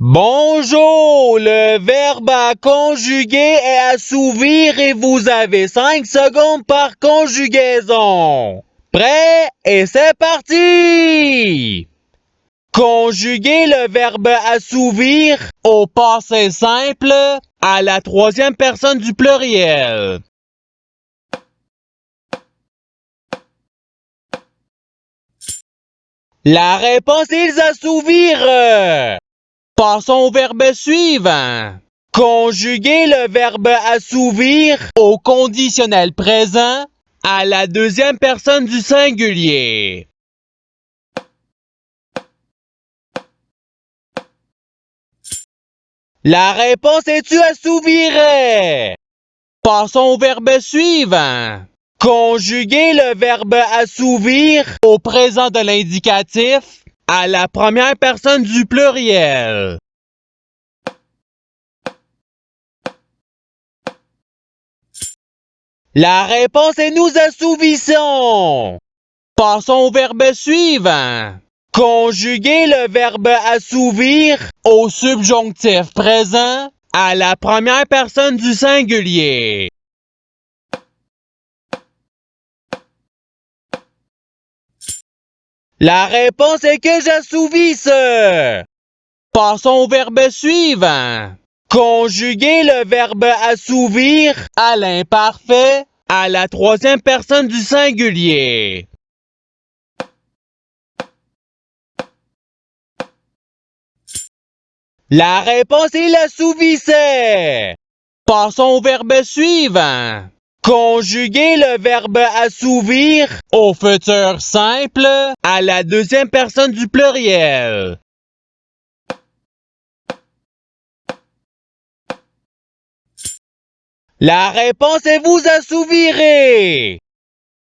Bonjour, le verbe à conjuguer est assouvir et vous avez 5 secondes par conjugaison. Prêt et c'est parti! Conjuguer le verbe assouvir au passé simple à la troisième personne du pluriel. La réponse est ils assouvirent. Passons au verbe suivant. Conjuguer le verbe assouvir au conditionnel présent à la deuxième personne du singulier. La réponse est tu assouvirais. Passons au verbe suivant. Conjuguer le verbe assouvir au présent de l'indicatif à la première personne du pluriel. La réponse est nous assouvissons. Passons au verbe suivant. Conjuguer le verbe assouvir au subjonctif présent à la première personne du singulier. La réponse est que j'assouvisse. Passons au verbe suivant. Conjuguer le verbe assouvir à l'imparfait à la troisième personne du singulier. La réponse est l'assouvissait. Passons au verbe suivant. Conjuguer le verbe assouvir au futur simple à la deuxième personne du pluriel. La réponse est vous assouvirez.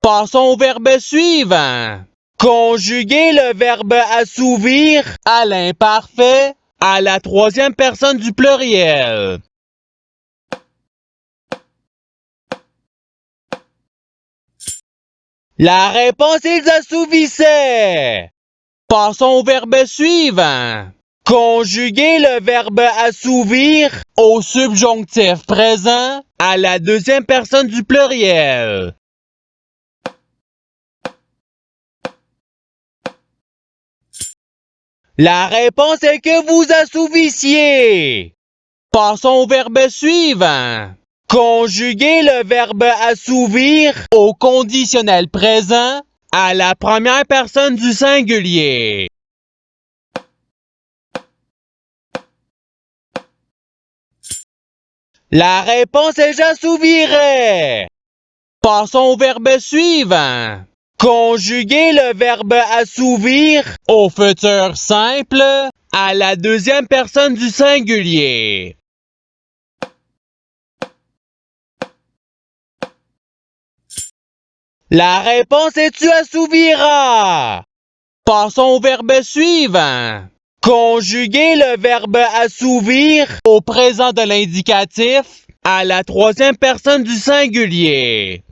Passons au verbe suivant. Conjuguer le verbe assouvir à l'imparfait à la troisième personne du pluriel. La réponse est ils assouvissaient. Passons au verbe suivant. Conjuguer le verbe assouvir au subjonctif présent à la deuxième personne du pluriel. La réponse est que vous assouvissiez. Passons au verbe suivant. Conjuguer le verbe assouvir au conditionnel présent à la première personne du singulier. La réponse est j'assouvirais. Passons au verbe suivant. Conjuguer le verbe assouvir au futur simple à la deuxième personne du singulier. La réponse est tu assouviras. Passons au verbe suivant. Conjuguer le verbe assouvir au présent de l'indicatif à la troisième personne du singulier.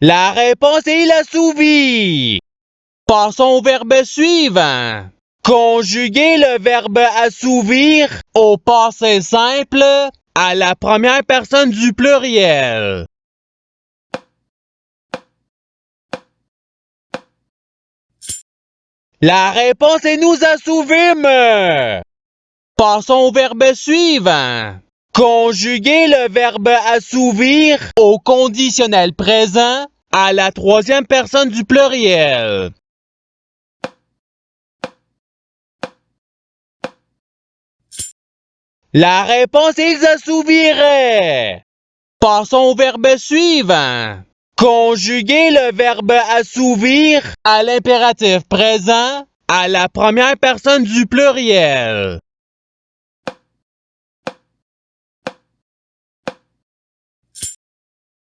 La réponse est il assouvit. Passons au verbe suivant. Conjuguer le verbe assouvir au passé simple à la première personne du pluriel. La réponse est nous assouvîmes. Passons au verbe suivant. Conjuguer le verbe assouvir au conditionnel présent à la troisième personne du pluriel. La réponse est ils assouviraient. Passons au verbe suivant. Conjuguer le verbe assouvir à l'impératif présent à la première personne du pluriel.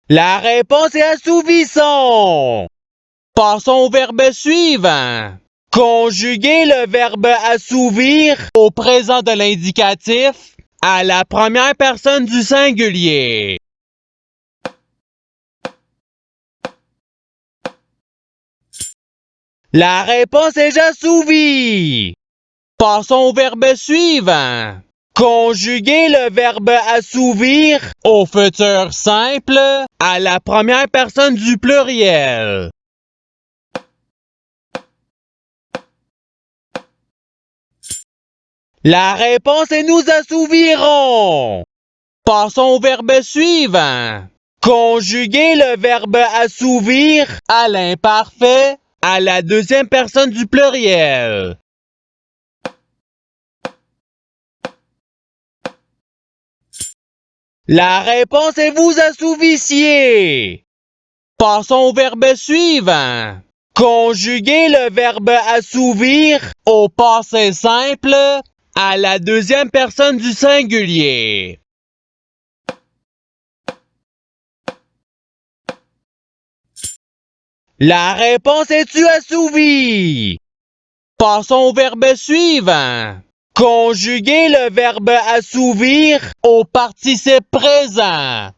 La réponse est assouvissons. Passons au verbe suivant. Conjuguer le verbe assouvir au présent de l'indicatif à la première personne du singulier. La réponse est j'assouvis. Passons au verbe suivant. Conjuguer le verbe assouvir au futur simple à la première personne du pluriel. La réponse est nous assouvirons. Passons au verbe suivant. Conjuguer le verbe assouvir à l'imparfait à la deuxième personne du pluriel. La réponse est vous assouvissiez. Passons au verbe suivant. Conjuguer le verbe assouvir au passé simple à la deuxième personne du singulier. La réponse est tu assouvi. Passons au verbe suivant. Conjuguer le verbe assouvir au participe présent.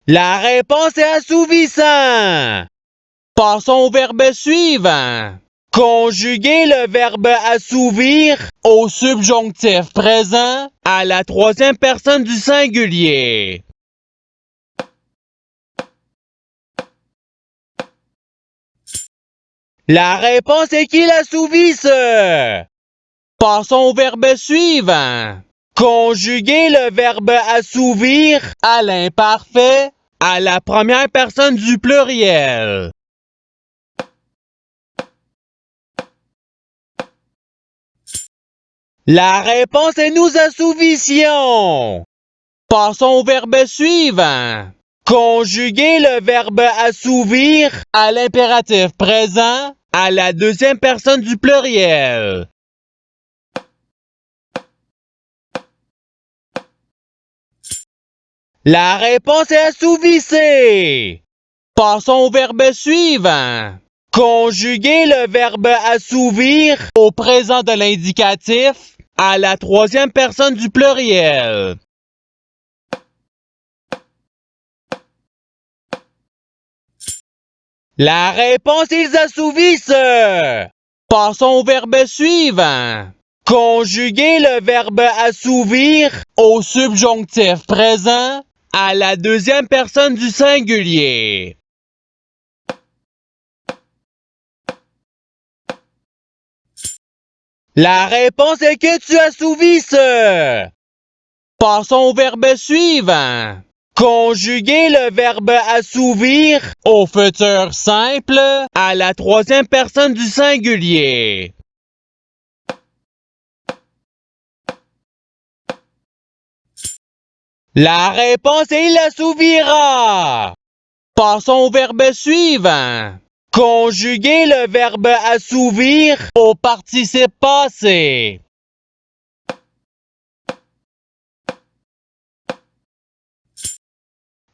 La réponse est assouvissant. Passons au verbe suivant. Conjuguer le verbe assouvir au subjonctif présent à la troisième personne du singulier. La réponse est qu'il assouvisse. Passons au verbe suivant. Conjuguer le verbe assouvir à l'imparfait à la première personne du pluriel. La réponse est nous assouvissions. Passons au verbe suivant. Conjuguer le verbe assouvir à l'impératif présent à la deuxième personne du pluriel. La réponse est assouvissez. Passons au verbe suivant. Conjuguer le verbe assouvir au présent de l'indicatif à la troisième personne du pluriel. La réponse, ils assouvissent. Passons au verbe suivant. Conjuguer le verbe assouvir au subjonctif présent à la deuxième personne du singulier. La réponse est que tu assouvisses. Passons au verbe suivant. Conjuguer le verbe assouvir au futur simple à la troisième personne du singulier. La réponse est il assouvira. Passons au verbe suivant. Conjuguer le verbe assouvir au participe passé.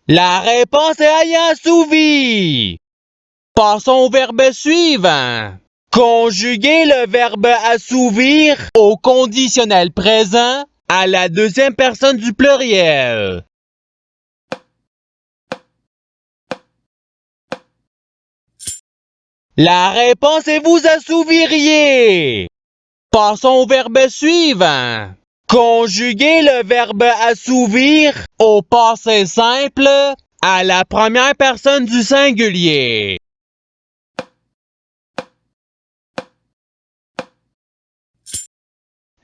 La réponse est ayant assouvi. Passons au verbe suivant. Conjuguer le verbe assouvir au conditionnel présent à la deuxième personne du pluriel. La réponse est vous assouviriez. Passons au verbe suivant. Conjuguer le verbe assouvir au passé simple à la première personne du singulier.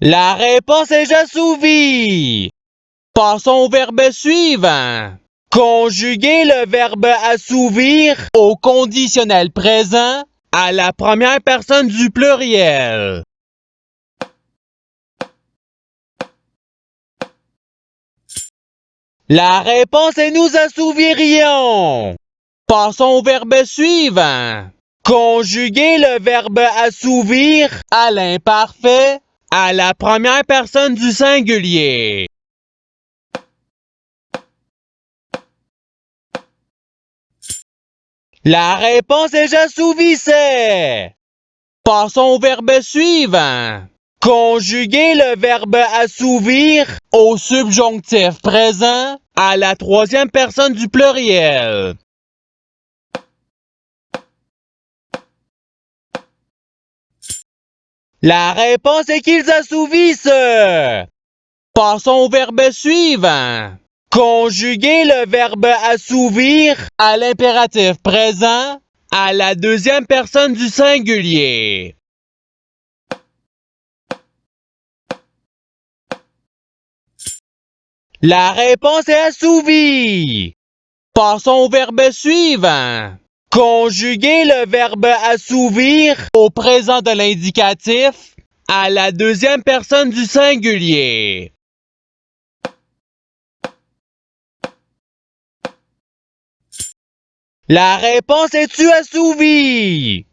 La réponse est j'assouvis. Passons au verbe suivant. Conjuguer le verbe assouvir au conditionnel présent à la première personne du pluriel. La réponse est nous assouvirions. Passons au verbe suivant. Conjuguer le verbe assouvir à l'imparfait à la première personne du singulier. La réponse est j'assouvissais. Passons au verbe suivant. Conjuguer le verbe assouvir au subjonctif présent à la troisième personne du pluriel. La réponse est qu'ils assouvissent. Passons au verbe suivant. Conjuguer le verbe assouvir à l'impératif présent à la deuxième personne du singulier. La réponse est assouvie. Passons au verbe suivant. Conjuguer le verbe assouvir au présent de l'indicatif à la deuxième personne du singulier. La réponse est-tu assouvie?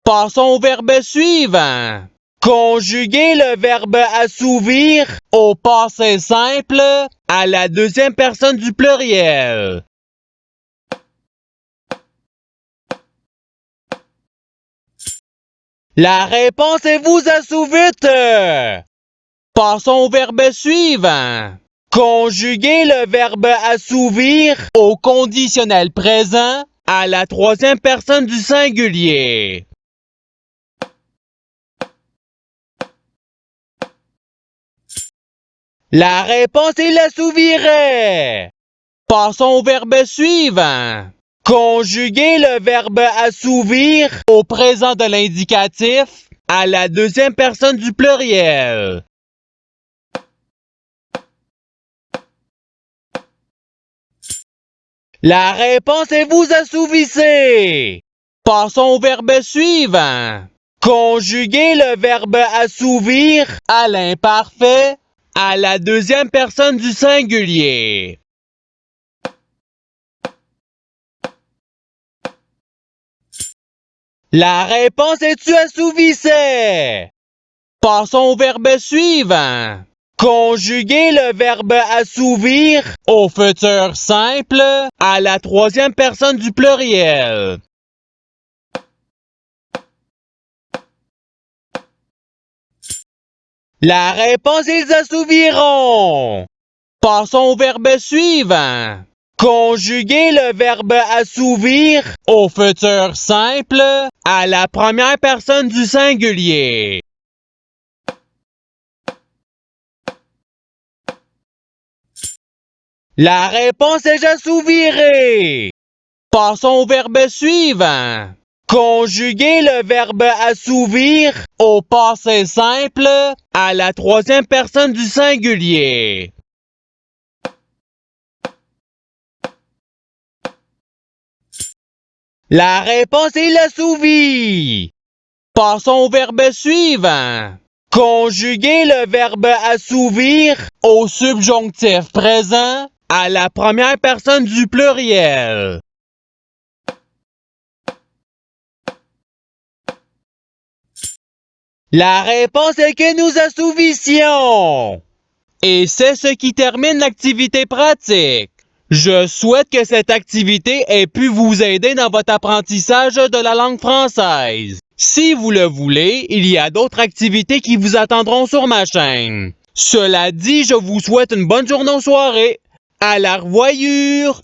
Passons au verbe suivant. Conjuguer le verbe assouvir au passé simple à la deuxième personne du pluriel. La réponse est vous assouvite. Passons au verbe suivant. Conjuguer le verbe assouvir au conditionnel présent à la troisième personne du singulier. La réponse est l'assouvirait. Passons au verbe suivant. Conjuguer le verbe assouvir au présent de l'indicatif à la deuxième personne du pluriel. La réponse est vous assouvissez. Passons au verbe suivant. Conjuguer le verbe assouvir à l'imparfait à la deuxième personne du singulier. La réponse est tu assouvissais. Passons au verbe suivant. Conjuguer le verbe assouvir au futur simple à la troisième personne du pluriel. La réponse ils assouviront. Passons au verbe suivant. Conjuguer le verbe assouvir au futur simple à la première personne du singulier. La réponse est j'assouvirai. Passons au verbe suivant. Conjuguer le verbe assouvir au passé simple à la troisième personne du singulier. La réponse est l'assouvit. Passons au verbe suivant. Conjuguer le verbe assouvir au subjonctif présent à la première personne du pluriel. La réponse est que nous assouvissions. Et c'est ce qui termine l'activité pratique. Je souhaite que cette activité ait pu vous aider dans votre apprentissage de la langue française. Si vous le voulez, il y a d'autres activités qui vous attendront sur ma chaîne. Cela dit, je vous souhaite une bonne journée ou soirée. À la revoyure!